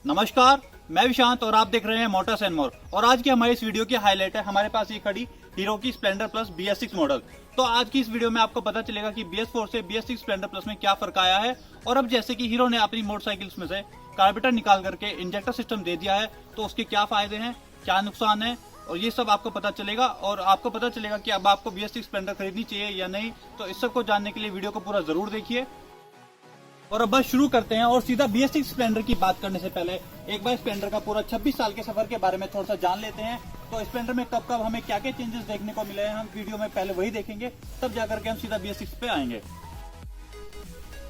नमस्कार, मैं विशांत और आप देख रहे हैं मोटर्स एंड मोर। और आज की हमारी इस वीडियो की हाईलाइट है हमारे पास ये खड़ी हीरो की स्प्लेंडर प्लस BS6 मॉडल। तो आज की इस वीडियो में आपको पता चलेगा कि BS4 से BS6 स्प्लेंडर प्लस में क्या फर्क आया है। और अब जैसे कि हीरो ने अपनी मोटरसाइकिल्स में से कार्बोरेटर निकाल करके इंजेक्टर सिस्टम दे दिया है, तो उसके क्या फायदे हैं, क्या नुकसान है, और ये सब आपको पता चलेगा। और आपको पता चलेगा कि अब आपको BS6 स्प्लेंडर खरीदनी चाहिए या नहीं। तो इस सब को जानने के लिए वीडियो को पूरा जरूर देखिए। और अब बस शुरू करते हैं। और सीधा BS6 स्प्लेंडर की बात करने से पहले एक बार स्प्लेंडर का पूरा 26 साल के सफर के बारे में थोड़ा सा जान लेते हैं। तो स्प्लेंडर में कब कब हमें क्या क्या चेंजेस देखने को मिले हैं, हम वीडियो में पहले वही देखेंगे, तब जाकर के हम सीधा BS6 पे आएंगे।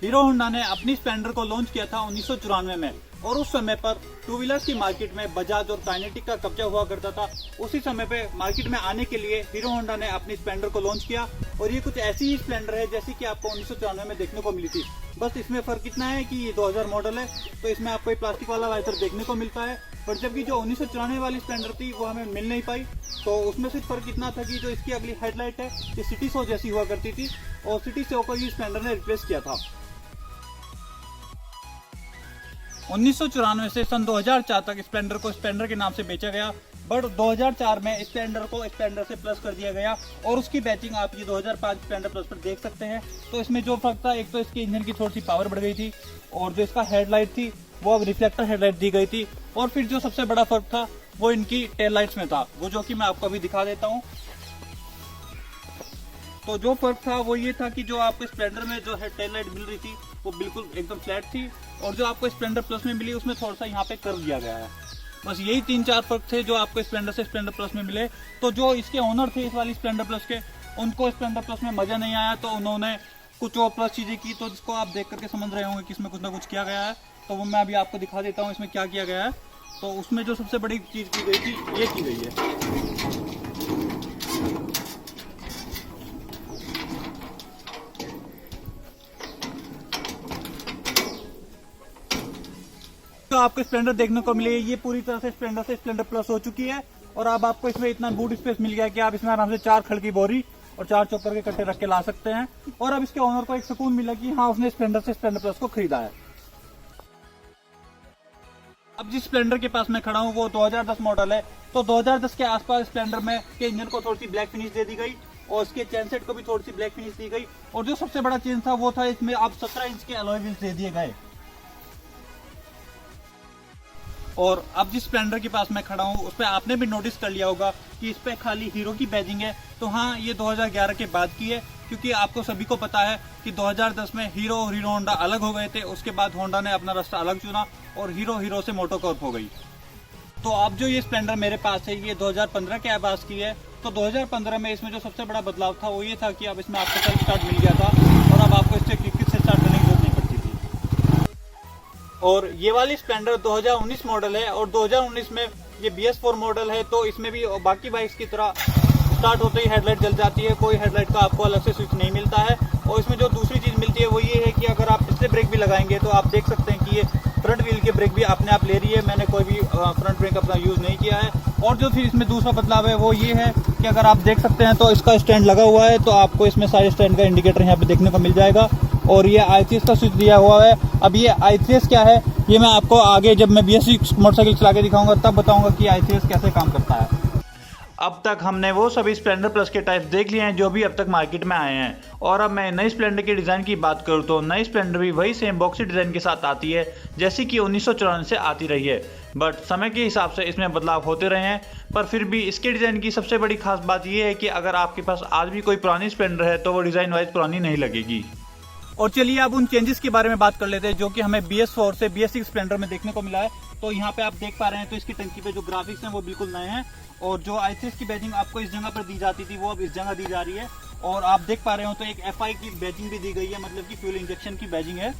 हीरो होंडा ने अपनी स्प्लेंडर को लॉन्च किया था 1994 में, और उस समय पर टू व्हीलर्स की मार्केट में बजाज और काइनेटिक का कब्जा हुआ करता था। उसी समय पे मार्केट में आने के लिए हीरो होंडा ने अपनी स्प्लेंडर को लॉन्च किया। और ये कुछ ऐसी ही स्प्लेंडर है जैसी कि आपको 1994 में देखने को मिली थी। बस इसमें फर्क इतना है कि ये 2000 मॉडल है, तो इसमें आपको एक प्लास्टिक वाला वाइपर देखने को मिलता है। पर जबकि जो 1994 वाली स्प्लेंडर थी वो हमें मिल नहीं पाई। तो उसमें सिर्फ फर्क इतना था कि जो इसकी अगली हेडलाइट है ये सिटी शो जैसी हुआ करती थी, और सिटी शो को ये स्प्लेंडर ने रिप्लेस किया था। 1994 से सन 2004 तक स्प्लेंडर को स्प्लेंडर के नाम से बेचा गया। बट 2004 में स्प्लेंडर को स्प्लेंडर से प्लस कर दिया गया, और उसकी बैचिंग आप ये 2005 स्प्लेंडर प्लस पर देख सकते हैं। तो इसमें जो फर्क था, एक तो इसके इंजन की थोड़ी सी पावर बढ़ गई थी, और जो इसका हेडलाइट थी वो अब रिफ्लेक्टर हेडलाइट दी गई थी। और फिर जो सबसे बड़ा फर्क था वो इनकी टेल लाइट्स में था, वो जो कि मैं आपको अभी दिखा देता हूँ। तो जो फर्क था वो ये था कि जो आपको स्प्लेंडर में जो है टेल लाइट मिल रही थी वो बिल्कुल एकदम फ्लैट थी, और जो आपको स्प्लेंडर प्लस में मिली उसमें थोड़ा सा यहाँ पे कर्व दिया गया है। बस यही 3-4 फर्क थे जो आपको स्प्लेंडर से स्प्लेंडर प्लस में मिले। तो जो इसके ओनर थे इस वाली स्प्लेंडर प्लस के, उनको स्प्लेंडर प्लस में मजा नहीं आया, तो उन्होंने कुछ और प्लस चीजें की, तो जिसको आप देख करके समझ रहे होंगे कि इसमें कुछ ना कुछ किया गया है। तो वो मैं अभी आपको दिखा देता हूँ इसमें क्या किया गया है। तो उसमें जो सबसे बड़ी चीज की गई थी ये की गई है। तो आपको स्प्लेंडर देखने को मिली, ये पूरी तरह से स्प्लेंडर से स्प्लेंडर प्लस हो चुकी है। और अब आपको इसमें इतना बूट स्पेस मिल गया कि आप इसमें आराम से 4 खड़ की बोरी और 4 चौकर के कट्टे रख के ला सकते हैं। और अब इसके ओनर को एक सुकून मिला कि हाँ, उसने स्प्लेंडर से स्प्लेंडर प्लस को खरीदा है। अब जिस स्प्लेंडर के पास मैं खड़ा हूँ वो 2010 मॉडल है। तो 2010 के आसपास स्प्लेंडर में के इंजन को थोड़ी सी ब्लैक फिनिश दे दी गई, और इसके चेन सेट को भी थोड़ी सी ब्लैक फिनिश दी गई। और जो सबसे बड़ा चेंज था वो था इसमें अब 17 इंच के अलॉय व्हील्स दे दिए गए। और अब जिस स्प्लेंडर के पास मैं खड़ा हूँ उस पर आपने भी नोटिस कर लिया होगा कि इस पे खाली हीरो की बैजिंग है। तो हाँ, ये 2011 के बाद की है, क्योंकि आपको सभी को पता है कि 2010 में हीरो और हीरो होंडा अलग हो गए थे। उसके बाद होंडा ने अपना रास्ता अलग चुना और हीरो से मोटोकॉर्प हो गई। तो अब जो ये स्प्लेंडर मेरे पास है ये 2015 के आसपास की है। तो 2015 में इसमें जो सबसे बड़ा बदलाव था वो ये था कि अब इसमें आपको सेल्फ स्टार्ट मिल गया था, और अब आपको इससे किक से स्टार्ट करने की जरूरत नहीं पड़ती थी। और ये वाली स्प्लेंडर 2019 मॉडल है, और 2019 में ये BS4 मॉडल है। तो इसमें भी बाकी बाइक्स की तरह स्टार्ट होते ही हेडलाइट जल जाती है, कोई हेडलाइट का आपको अलग से स्विच नहीं मिलता है। और इसमें जो दूसरी चीज मिलती है वो ये है कि अगर आप पिछले ब्रेक भी लगाएंगे तो आप देख सकते हैं कि ये फ्रंट व्हील के ब्रेक भी अपने आप ले रही है। मैंने कोई भी फ्रंट ब्रेक अपना यूज नहीं किया है। और जो फिर इसमें दूसरा बदलाव है वो ये है कि अगर आप देख सकते हैं तो इसका स्टैंड लगा हुआ है, तो आपको इसमें सारे स्टैंड का इंडिकेटर यहाँ पे देखने को मिल जाएगा। और ये ITS का स्विच दिया हुआ है। अब ये ITS क्या है ये मैं आपको आगे जब मैं BS6 मोटरसाइकिल चला के दिखाऊंगा तब बताऊंगा कि ITS कैसे काम करता है। अब तक हमने वो सभी स्प्लेंडर प्लस के टाइप्स देख लिए हैं जो भी अब तक मार्केट में आए हैं। और अब मैं नई स्प्लेंडर के डिज़ाइन की बात करूँ तो नई स्प्लेंडर भी वही सेम बॉक्सी डिज़ाइन के साथ आती है जैसी कि 1994 से आती रही है। बट समय के हिसाब से इसमें बदलाव होते रहे हैं, पर फिर भी इसके डिज़ाइन की सबसे बड़ी खास बात यह है कि अगर आपके पास आज भी कोई पुरानी स्प्लेंडर है तो वो डिज़ाइन वाइज पुरानी नहीं लगेगी। और चलिए अब उन चेंजेस के बारे में बात कर लेते हैं जो कि हमें BS4 से BS6 स्प्लेंडर में देखने को मिला है। तो यहाँ पे आप देख पा रहे हैं तो इसकी टंकी पे जो ग्राफिक्स हैं वो बिल्कुल नए हैं, और जो ITS की बैजिंग आपको इस जगह पर दी जाती थी वो अब इस जगह दी जा रही है। और आप देख पा रहे हो तो एक FI की बैजिंग भी दी गई है, मतलब कि फ्यूल इंजेक्शन की बैजिंग है।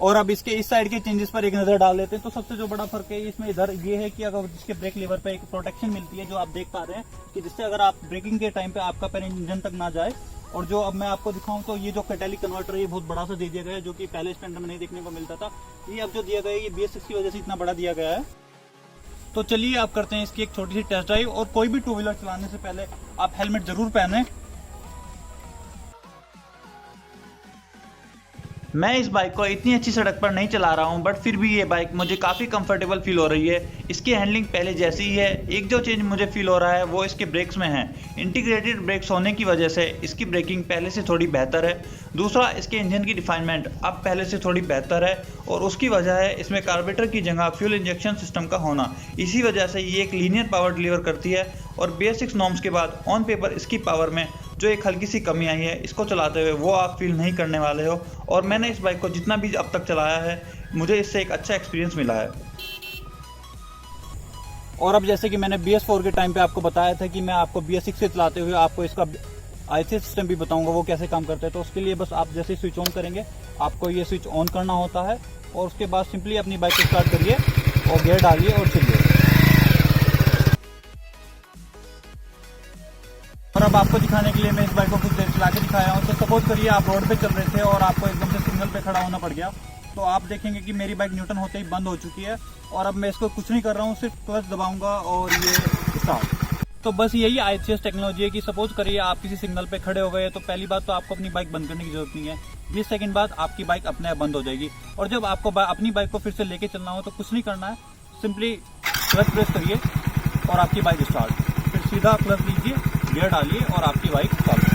और अब इसके इस साइड के चेंजेस पर एक नजर डाल लेते हैं। तो सबसे जो बड़ा फर्क है इसमें इधर ये है कि अगर इसके ब्रेक लेवर पे एक प्रोटेक्शन मिलती है जो आप देख पा रहे हैं कि जिससे अगर आप ब्रेकिंग के टाइम पे आपका पैर इंजन तक ना जाए। और जो अब मैं आपको दिखाऊं तो ये जो कैटेलिक कन्वर्टर है ये बहुत बड़ा सा दे दिया गया है, जो कि पहले स्प्लेंडर में नहीं देखने को मिलता था। ये अब जो दिया गया है ये BS6 की वजह से इतना बड़ा दिया गया है। तो चलिए आप करते हैं इसकी एक छोटी सी टेस्ट ड्राइव। और कोई भी टू व्हीलर चलाने से पहले आप हेलमेट जरूर पहने। मैं इस बाइक को इतनी अच्छी सड़क पर नहीं चला रहा हूं, बट फिर भी ये बाइक मुझे काफ़ी कंफर्टेबल फील हो रही है। इसकी हैंडलिंग पहले जैसी ही है। एक जो चेंज मुझे फील हो रहा है वो इसके ब्रेक्स में है। इंटीग्रेटेड ब्रेक्स होने की वजह से इसकी ब्रेकिंग पहले से थोड़ी बेहतर है। दूसरा, इसके इंजन की रिफाइनमेंट अब पहले से थोड़ी बेहतर है और उसकी वजह है इसमें कार्बोरेटर की जगह फ्यूल इंजेक्शन सिस्टम का होना। इसी वजह से ये एक लीनियर पावर डिलीवर करती है और BS6 नॉर्म्स के बाद ऑन पेपर इसकी पावर में जो एक हल्की सी कमी आई है, इसको चलाते हुए वो आप फील नहीं करने वाले हो। और मैंने इस बाइक को जितना भी अब तक चलाया है, मुझे इससे एक अच्छा एक्सपीरियंस मिला है। और अब जैसे कि मैंने BS4 के टाइम पे आपको बताया था कि मैं आपको BS6 से चलाते हुए आपको इसका ICS सिस्टम भी बताऊंगा वो कैसे काम करता है। तो उसके लिए बस आप जैसे स्विच ऑन करेंगे, आपको ये स्विच ऑन करना होता है और उसके बाद सिंपली अपनी बाइक को स्टार्ट करिए और गियर डालिए और चलिए। और अब आपको दिखाने के लिए मैं इस बाइक को कुछ देर चला के दिखाया हूँ। तो सपोज करिए आप रोड पे चल रहे थे और आपको एकदम से सिग्नल पे खड़ा होना पड़ गया, तो आप देखेंगे कि मेरी बाइक न्यूटन होते ही बंद हो चुकी है और अब मैं इसको कुछ नहीं कर रहा हूँ, सिर्फ क्लच दबाऊंगा और ये स्टार्ट। तो बस यही ICS टेक्नोलॉजी है कि सपोज करिए आप किसी सिग्नल पे खड़े हो गए, तो पहली बात तो आपको अपनी बाइक बंद करने की जरूरत नहीं है। 20 सेकंड बाद आपकी बाइक अपने आप बंद हो जाएगी। और जब आपको अपनी बाइक को फिर से लेके चलना हो तो कुछ नहीं करना है, सिंपली क्लच प्रेस करिए और आपकी बाइक स्टार्ट। फिर सीधा क्लच लीजिए, गियर डालिए और आपकी बाइक चालू।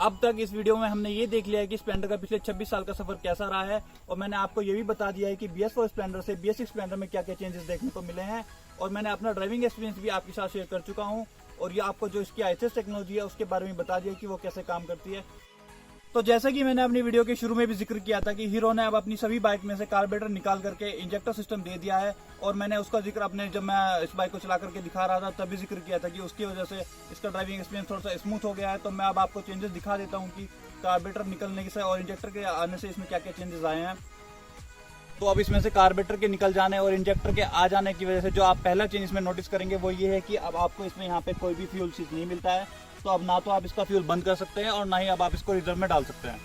अब तक इस वीडियो में हमने ये देख लिया है कि स्प्लेंडर का पिछले 26 साल का सफर कैसा रहा है और मैंने आपको ये भी बता दिया है कि BS4 स्प्लेंडर से BS6 स्प्लेंडर में क्या क्या चेंजेस देखने को मिले हैं और मैंने अपना ड्राइविंग एक्सपीरियंस भी आपके साथ शेयर कर चुका हूं और ये आपको जो इसकी ICS टेक्नोलॉजी है उसके बारे में बता दिया कि वो कैसे काम करती है। तो जैसा कि मैंने अपनी वीडियो के शुरू में भी जिक्र किया था कि हीरो ने अब अपनी सभी बाइक में से कार्बोरेटर निकाल करके इंजेक्टर सिस्टम दे दिया है और मैंने उसका जिक्र अपने जब मैं इस बाइक को चला करके दिखा रहा था तब भी जिक्र किया था कि उसकी वजह से इसका ड्राइविंग एक्सपीरियंस थोड़ा सा स्मूथ हो गया है। तो मैं अब आपको चेंजेस दिखा देता हूँ कि कार्बोरेटर निकलने से और इंजेक्टर के आने से इसमें क्या क्या चेंजेस आए हैं। तो अब इसमें से कार्बोरेटर के निकल जाने और इंजेक्टर के आ जाने की वजह से जो आप पहला चेंज इसमें नोटिस करेंगे वो ये है कि अब आपको इसमें यहाँ पे कोई भी फ्यूल सीट नहीं मिलता है। तो अब ना तो आप इसका फ्यूल बंद कर सकते हैं और ना ही अब आप इसको रिजर्व में डाल सकते हैं।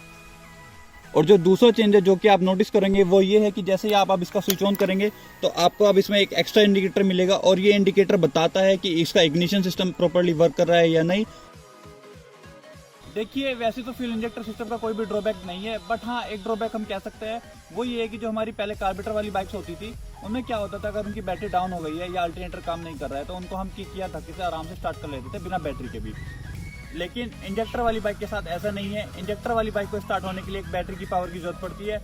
और जो दूसरा चेंज है जो कि आप नोटिस करेंगे वो ये है कि जैसे ही आप अब इसका स्विच ऑन करेंगे तो आपको अब इसमें एक एक्स्ट्रा इंडिकेटर मिलेगा और ये इंडिकेटर बताता है कि इसका इग्निशन सिस्टम प्रॉपर्ली वर्क कर रहा है या नहीं। देखिए, वैसे तो फ्यूल इंजेक्टर सिस्टम का कोई भी ड्रॉबैक नहीं है, बट हाँ एक ड्रॉबैक हम कह सकते हैं वो ये है कि जो हमारी पहले कार्बोरेटर वाली बाइक्स होती थी उनमें क्या होता था, अगर उनकी बैटरी डाउन हो गई है या अल्टरनेटर काम नहीं कर रहा है तो उनको हम किया धक्के से आराम से स्टार्ट कर लेते थे बिना बैटरी के भी। लेकिन इंजेक्टर वाली बाइक के साथ ऐसा नहीं है। इंजेक्टर वाली बाइक को स्टार्ट होने के लिए एक बैटरी की पावर की जरूरत पड़ती है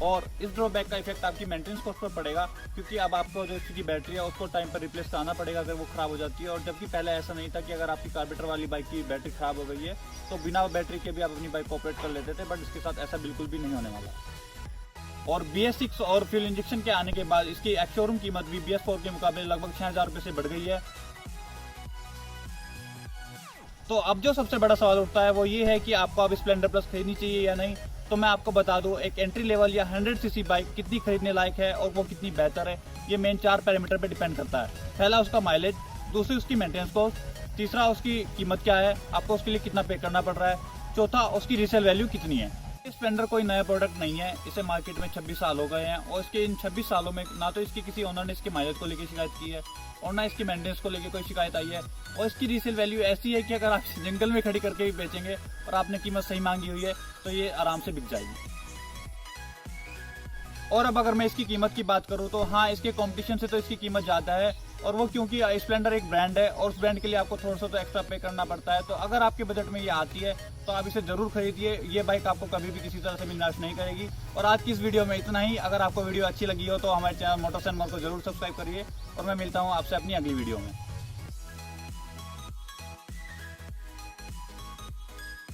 और इस ड्रॉबैक का इफेक्ट आपकी मेंटेनेंस कॉस्ट पर पड़ेगा क्योंकि अब आपको जो इसकी बैटरी है उसको टाइम पर रिप्लेस कराना पड़ेगा अगर वो खराब हो जाती है। और जबकि पहले ऐसा नहीं था कि अगर आपकी कार्बोरेटर वाली बाइक की बैटरी खराब हो गई है तो बिना बैटरी के भी आप अपनी बाइक को ऑपरेट कर लेते थे, बट इसके साथ ऐसा बिल्कुल भी नहीं होने वाला। और BS6 और फ्यूल इंजेक्शन के आने के बाद इसकी एक्स शोरूम कीमत भी BS4 के मुकाबले लगभग 6000 रुपये से बढ़ गई है। तो अब जो सबसे बड़ा सवाल उठता है वो ये है कि आपको अब स्प्लेंडर प्लस खरीदनी चाहिए या नहीं। तो मैं आपको बता दूं, एक एंट्री लेवल या 100cc बाइक कितनी खरीदने लायक है और वो कितनी बेहतर है, ये मेन 4 पैरामीटर पे डिपेंड करता है। पहला उसका माइलेज, दूसरी उसकी मेंटेनेंस कॉस्ट, तीसरा उसकी कीमत क्या है, आपको उसके लिए कितना पे करना पड़ रहा है, चौथा उसकी रीसेल वैल्यू कितनी है। स्प्लेंडर कोई नया प्रोडक्ट नहीं है, इसे मार्केट में 26 साल हो गए हैं और इसके इन 26 सालों में ना तो इसकी किसी ओनर ने इसके माइलेज को लेकर शिकायत की है और ना इसकी मेंटेनेंस को लेकर कोई शिकायत आई है। और इसकी रीसेल वैल्यू ऐसी है कि अगर आप जंगल में खड़ी करके भी बेचेंगे और आपने कीमत सही मांगी हुई है तो ये आराम से बिक जाएगी। और अब अगर मैं इसकी कीमत की बात करूं तो हाँ, इसके कंपटीशन से तो इसकी कीमत ज़्यादा है और वो क्योंकि स्प्लेंडर एक ब्रांड है और उस ब्रांड के लिए आपको थोड़ा सा तो एक्स्ट्रा पे करना पड़ता है। तो अगर आपके बजट में ये आती है तो आप इसे ज़रूर खरीदिए, ये बाइक आपको कभी भी किसी तरह से भी निराश नहीं करेगी। और आज की इस वीडियो में इतना ही। अगर आपको वीडियो अच्छी लगी हो तो हमारे चैनल मोटर्स एंड मोर को जरूर सब्सक्राइब करिए और मैं मिलता हूँ आपसे अपनी अगली वीडियो में।